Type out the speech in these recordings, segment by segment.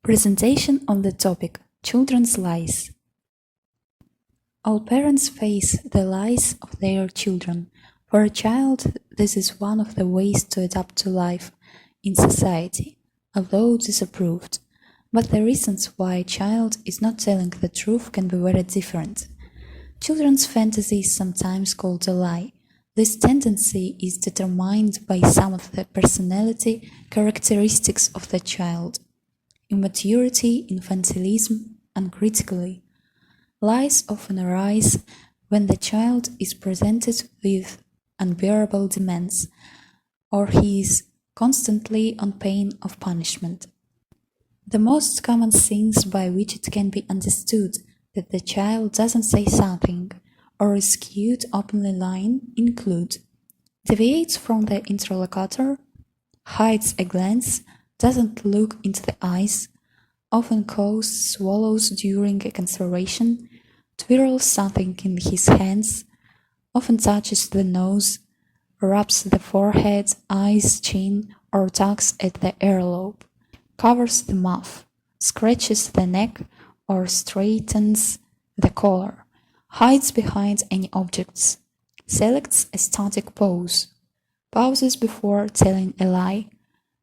Presentation on the topic Children's Lies. All parents face the lies of their children. For a child, this is one of the ways to adapt to life in society, although disapproved. But the reasons why a child is not telling the truth can be very different. Children's fantasy is sometimes called a lie. This tendency is determined by some of the personality characteristics of the child. Immaturity, infantilism, uncritically. Lies often arise when the child is presented with unbearable demands, or he is constantly on pain of punishment. The most common signs by which it can be understood that the child doesn't say something or is cute openly lying include deviates from the interlocutor, hides a glance, doesn't look into the eyes, often swallows during a conversation, twirls something in his hands, often touches the nose, rubs the forehead, eyes, chin, or tugs at the earlobe, covers the mouth, scratches the neck, or straightens the collar, hides behind any objects, selects a static pose, pauses before telling a lie,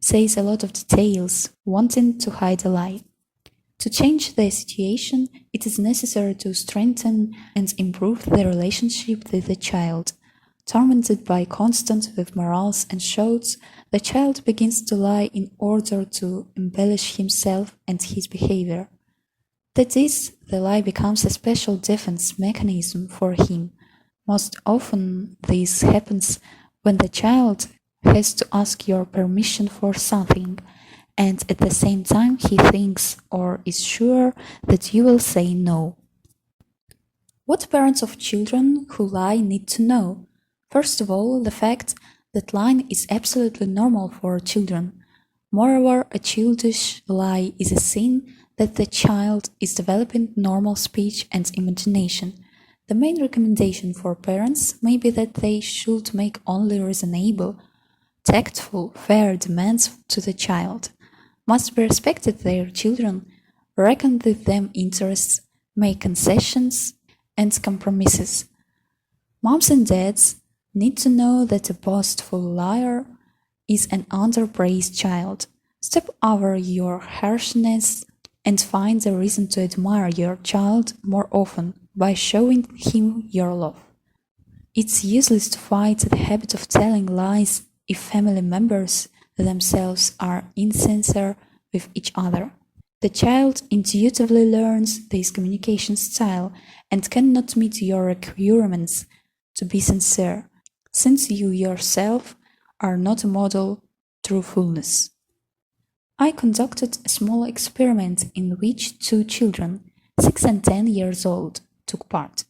says a lot of details, wanting to hide a lie. To change the situation, it is necessary to strengthen and improve the relationship with the child. Tormented by constant morals and shouts, the child begins to lie in order to embellish himself and his behavior. That is, the lie becomes a special defense mechanism for him. Most often, this happens when the child has to ask your permission for something, and at the same time he thinks or is sure that you will say no. What parents of children who lie need to know? First of all, the fact that lying is absolutely normal for children. Moreover, a childish lie is a sign that the child is developing normal speech and imagination. The main recommendation for parents may be that they should make only reasonable, tactful, fair demands to the child, must be respected their children, reckon with them interests, make concessions and compromises. Moms and dads need to know that a boastful liar is an underpraised child. Step over your harshness and find a reason to admire your child more often by showing him your love. It's useless to fight the habit of telling lies if family members themselves are insincere with each other. The child intuitively learns this communication style and cannot meet your requirements to be sincere, since you yourself are not a model truthfulness. I conducted a small experiment in which 2 children, 6 and 10 years old, took part.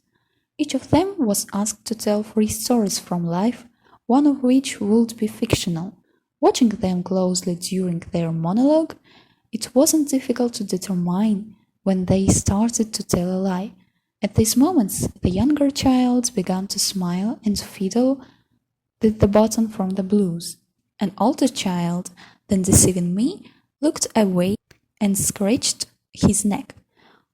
Each of them was asked to tell 3 stories from life, one of which would be fictional. Watching them closely during their monologue, it wasn't difficult to determine when they started to tell a lie. At these moments, the younger child began to smile and fiddle with the button from the blues. An older child, then deceiving me, looked away and scratched his neck.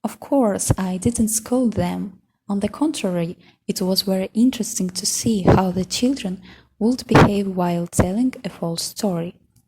Of course, I didn't scold them. On the contrary, it was very interesting to see how the children would behave while telling a false story.